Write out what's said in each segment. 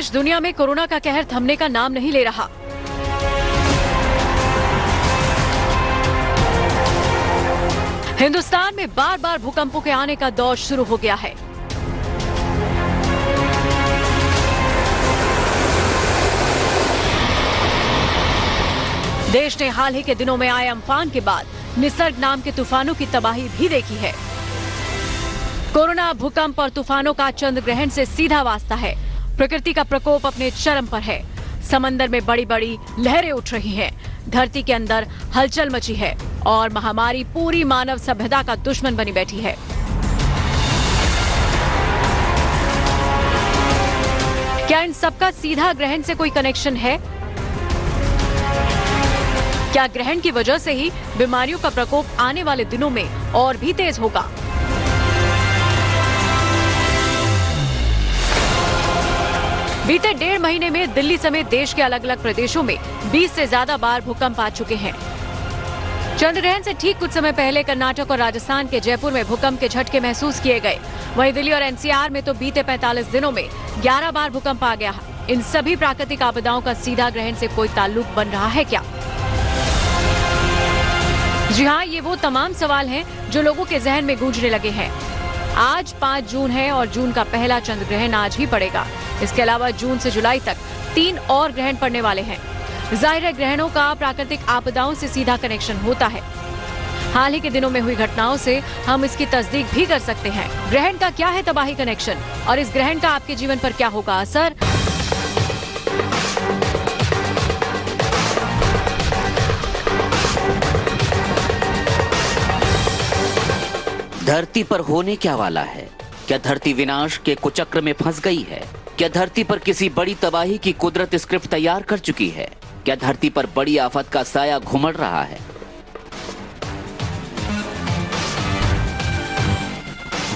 देश दुनिया में कोरोना का कहर थमने का नाम नहीं ले रहा। हिंदुस्तान में बार बार भूकंपों के आने का दौर शुरू हो गया है। देश ने हाल ही के दिनों में आए अम्फान के बाद निसर्ग नाम के तूफानों की तबाही भी देखी है। कोरोना, भूकंप और तूफानों का चंद्र ग्रहण से सीधा वास्ता है। प्रकृति का प्रकोप अपने चरम पर है। समंदर में बड़ी बड़ी लहरें उठ रही हैं, धरती के अंदर हलचल मची है और महामारी पूरी मानव सभ्यता का दुश्मन बनी बैठी है। क्या इन सबका सीधा ग्रहण से कोई कनेक्शन है? क्या ग्रहण की वजह से ही बीमारियों का प्रकोप आने वाले दिनों में और भी तेज होगा? बीते 1.5 महीने में दिल्ली समेत देश के अलग अलग प्रदेशों में 20 से ज्यादा बार भूकंप आ चुके हैं। चंद्रग्रहण से ठीक कुछ समय पहले कर्नाटक और राजस्थान के जयपुर में भूकंप के झटके महसूस किए गए। वहीं दिल्ली और एनसीआर में तो बीते 45 दिनों में 11 बार भूकंप आ गया। इन सभी प्राकृतिक आपदाओं का सीधा ग्रहण से कोई ताल्लुक बन रहा है क्या? जी हाँ, ये वो तमाम सवाल हैं जो लोगों के जहन में गूंजने लगे हैं। आज 5 जून है और जून का पहला चंद्र ग्रहण आज ही पड़ेगा। इसके अलावा जून से जुलाई तक 3 और ग्रहण पड़ने वाले हैं। जाहिर है, ग्रहणों का प्राकृतिक आपदाओं से सीधा कनेक्शन होता है। हाल ही के दिनों में हुई घटनाओं से हम इसकी तस्दीक भी कर सकते हैं। ग्रहण का क्या है तबाही कनेक्शन और इस ग्रहण का आपके जीवन पर क्या होगा असर? धरती पर होने क्या वाला है? क्या धरती विनाश के कुचक्र में फंस गई है? क्या धरती पर किसी बड़ी तबाही की कुदरत स्क्रिप्ट तैयार कर चुकी है? क्या धरती पर बड़ी आफत का साया घुमड़ रहा है?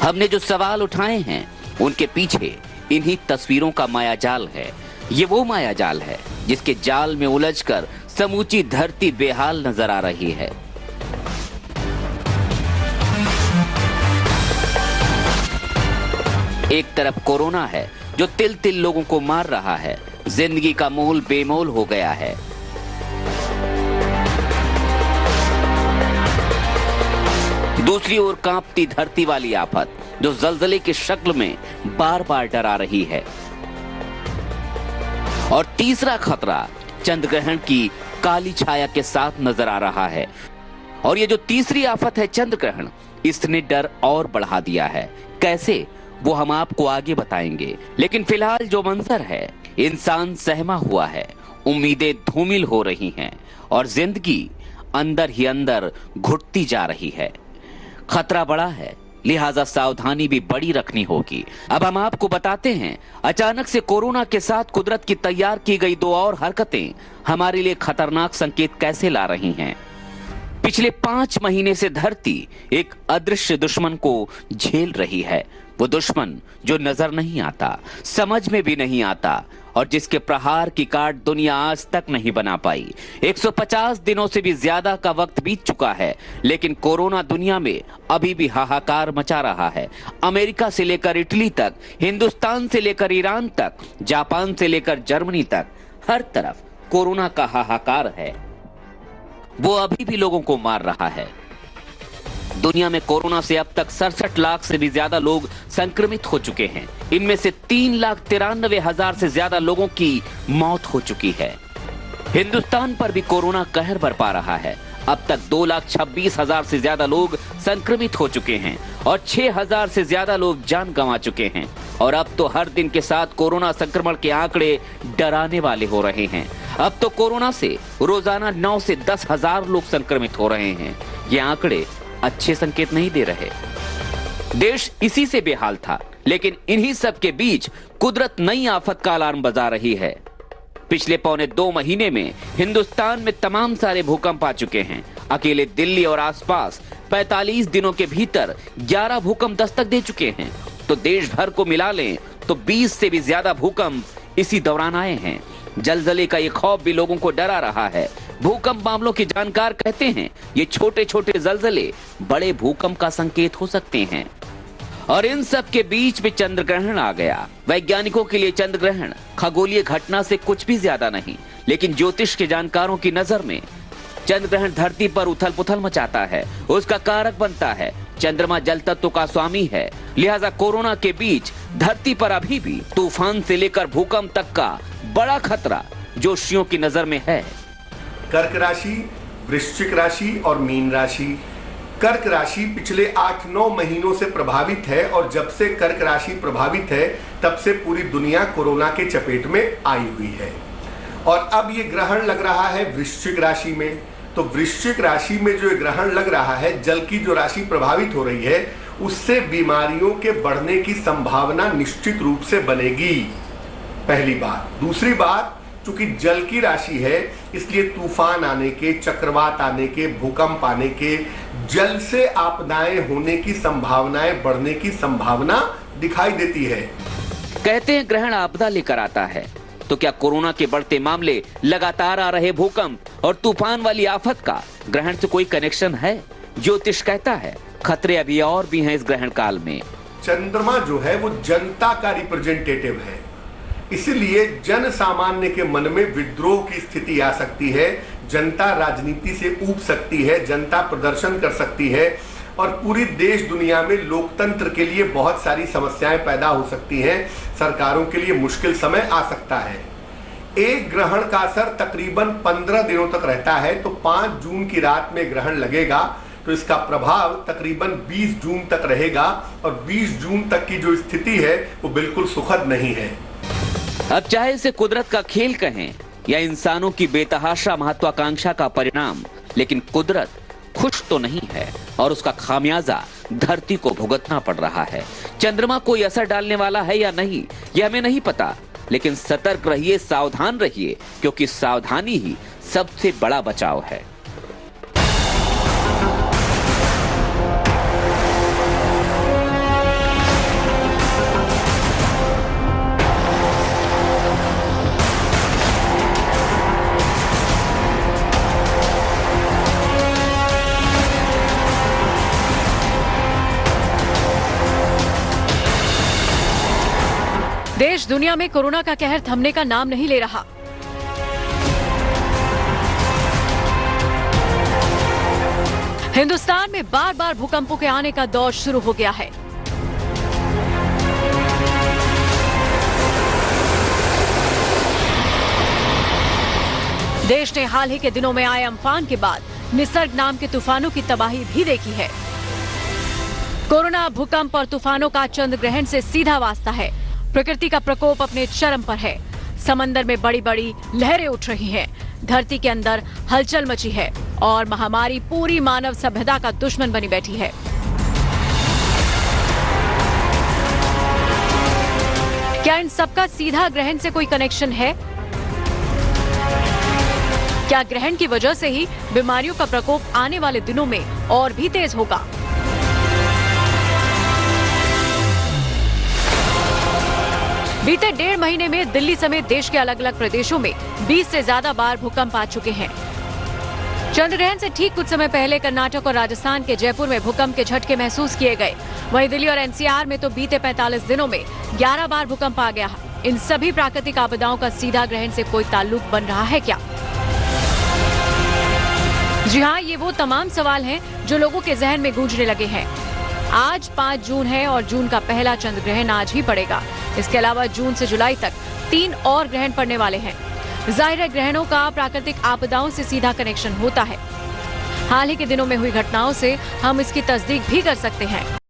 हमने जो सवाल उठाए हैं उनके पीछे इन्हीं तस्वीरों का मायाजाल है। ये वो मायाजाल है जिसके जाल में उलझकर समूची धरती बेहाल नजर आ रही है। एक तरफ कोरोना है जो तिल तिल लोगों को मार रहा है। जिंदगी का मोल बेमोल हो गया है। दूसरी ओर कांपती धरती वाली आफत जो जलजले की शक्ल में बार बार डरा रही है। और तीसरा खतरा चंद्रग्रहण की काली छाया के साथ नजर आ रहा है। और ये जो तीसरी आफत है चंद्रग्रहण, इसने डर और बढ़ा दिया है। कैसे, वो हम आपको आगे बताएंगे। लेकिन फिलहाल जो मंजर है, इंसान सहमा हुआ है, उम्मीदें धूमिल हो रही हैं और जिंदगी अंदर ही अंदर घुटती जा रही है। खतरा बड़ा है, लिहाजा सावधानी भी बड़ी रखनी होगी। अब हम आपको बताते हैं अचानक से कोरोना के साथ कुदरत की तैयार की गई 2 और हरकतें हमारे लिए खतरनाक संकेत कैसे ला रही हैं। पिछले 5 महीने से धरती एक अदृश्य दुश्मन को झेल रही है। वो दुश्मन जो नजर नहीं आता, समझ में भी नहीं आता और जिसके प्रहार की काट दुनिया आज तक नहीं बना पाई। 150 दिनों से भी ज्यादा का वक्त बीत चुका है, लेकिन कोरोना दुनिया में अभी भी हाहाकार मचा रहा है। अमेरिका से लेकर इटली तक, हिंदुस्तान से लेकर ईरान तक, जापान से लेकर जर्मनी तक, हर तरफ कोरोना का हाहाकार है। वो अभी भी लोगों को मार रहा है। दुनिया में कोरोना से अब तक 67 लाख से भी ज्यादा लोग संक्रमित हो चुके हैं। इनमें से 3,93,000 से ज्यादा लोगों की मौत हो चुकी है। हिंदुस्तान पर भी कोरोना कहर बरपा रहा है। अब तक 2,26,000 से ज्यादा लोग संक्रमित हो चुके हैं और 6,000 से ज्यादा लोग जान गंवा चुके हैं। और अब तो हर दिन के साथ कोरोना संक्रमण के आंकड़े डराने वाले हो रहे हैं। अब तो कोरोना से रोजाना 9 से 10,000 लोग संक्रमित हो रहे हैं। ये आंकड़े अच्छे संकेत नहीं दे रहे। देश इसी से बेहाल था, लेकिन इन्हीं सब के बीच कुदरत नई आफत का अलार्म बजा रही है। पिछले पौने 2 महीने में हिंदुस्तान में तमाम सारे भूकंप आ चुके हैं। अकेले दिल्ली और आसपास 45 दिनों के भीतर 11 भूकंप दस्तक दे चुके हैं। तो देश भर को मिला लें तो 20 से भी ज्यादा भूकंप इसी दौरान आए हैं। जलजले का ये खौफ भी लोगों को डरा रहा है। भूकंप मामलों के जानकार कहते हैं ये छोटे छोटे जलजले बड़े भूकंप का संकेत हो सकते हैं। और इन सब के बीच में चंद्र ग्रहण आ गया। वैज्ञानिकों के लिए चंद्र ग्रहण खगोलीय घटना से कुछ भी ज्यादा नहीं, लेकिन ज्योतिष के जानकारों की नजर में चंद्र ग्रहण धरती पर उथल पुथल मचाता है, उसका कारक बनता है। चंद्रमा जल तत्व का स्वामी है, लिहाजा कोरोना के बीच धरती पर अभी भी तूफान से लेकर भूकंप तक का बड़ा खतरा ज्योतिषियों की नजर में है। कर्क राशि, वृश्चिक राशि और मीन राशि। कर्क राशि पिछले 8-9 महीनों से प्रभावित है और जब से कर्क राशि प्रभावित है तब से पूरी दुनिया कोरोना के चपेट में आई हुई है। और अब ये ग्रहण लग रहा है वृश्चिक राशि में, तो वृश्चिक राशि में जो ग्रहण लग रहा है, जल की जो राशि प्रभावित हो रही है, उससे बीमारियों के बढ़ने की संभावना निश्चित रूप से बनेगी, पहली बात। दूसरी बात, चूंकि जल की राशि है इसलिए तूफान आने के, चक्रवात आने के, भूकंप आने के, जल से आपदाएं होने की संभावनाएं बढ़ने की संभावना दिखाई देती है। कहते हैं ग्रहण आपदा लेकर आता है, तो क्या कोरोना के बढ़ते मामले, लगातार आ रहे भूकंप और तूफान वाली आफत का ग्रहण से कोई कनेक्शन है? ज्योतिष कहता है खतरे अभी और भी हैं इस ग्रहण काल में। चंद्रमा जो है वो जनता का रिप्रेजेंटेटिव है, इसलिए जन सामान्य के मन में विद्रोह की स्थिति आ सकती है, जनता राजनीति से ऊब सकती है, जनता प्रदर्शन कर सकती है और पूरी देश दुनिया में लोकतंत्र के लिए बहुत सारी समस्याएं पैदा हो सकती हैं। सरकारों के लिए मुश्किल समय आ सकता है। एक ग्रहण का असर तकरीबन 15 दिनों तक रहता है, तो 5 जून की रात में ग्रहण लगेगा तो इसका प्रभाव तकरीबन 20 जून तक रहेगा और 20 जून तक की जो स्थिति है वो बिल्कुल सुखद नहीं है। अब चाहे इसे कुदरत का खेल कहें या इंसानों की बेतहाशा महत्वाकांक्षा का परिणाम, लेकिन कुदरत खुश तो नहीं है और उसका खामियाजा धरती को भुगतना पड़ रहा है। चंद्रमा कोई असर डालने वाला है या नहीं, यह हमें नहीं पता, लेकिन सतर्क रहिए, सावधान रहिए, क्योंकि सावधानी ही सबसे बड़ा बचाव है। देश दुनिया में कोरोना का कहर थमने का नाम नहीं ले रहा। हिंदुस्तान में बार बार भूकंपों के आने का दौर शुरू हो गया है। देश ने हाल ही के दिनों में आए अम्फान के बाद निसर्ग नाम के तूफानों की तबाही भी देखी है। कोरोना, भूकंप और तूफानों का चंद्र ग्रहण से सीधा वास्ता है। प्रकृति का प्रकोप अपने चरम पर है। समंदर में बड़ी बड़ी लहरें उठ रही हैं, धरती के अंदर हलचल मची है और महामारी पूरी मानव सभ्यता का दुश्मन बनी बैठी है। क्या इन सबका सीधा ग्रहण से कोई कनेक्शन है? क्या ग्रहण की वजह से ही बीमारियों का प्रकोप आने वाले दिनों में और भी तेज होगा? बीते 1.5 महीने में दिल्ली समेत देश के अलग अलग प्रदेशों में 20 से ज्यादा बार भूकंप आ चुके हैं। चंद्रग्रहण से ठीक कुछ समय पहले कर्नाटक और राजस्थान के जयपुर में भूकंप के झटके महसूस किए गए। वहीं दिल्ली और एनसीआर में तो बीते 45 दिनों में 11 बार भूकंप आ गया। इन सभी प्राकृतिक आपदाओं का सीधा ग्रहण से कोई ताल्लुक बन रहा है क्या? जी हाँ, ये वो तमाम सवाल हैं जो लोगों के जहन में गूंजने लगे हैं। आज 5 जून है और जून का पहला चंद्र ग्रहण आज ही पड़ेगा। इसके अलावा जून से जुलाई तक 3 और ग्रहण पड़ने वाले हैं। जाहिर है ग्रहणों का प्राकृतिक आपदाओं से सीधा कनेक्शन होता है। हाल ही के दिनों में हुई घटनाओं से हम इसकी तस्दीक भी कर सकते हैं।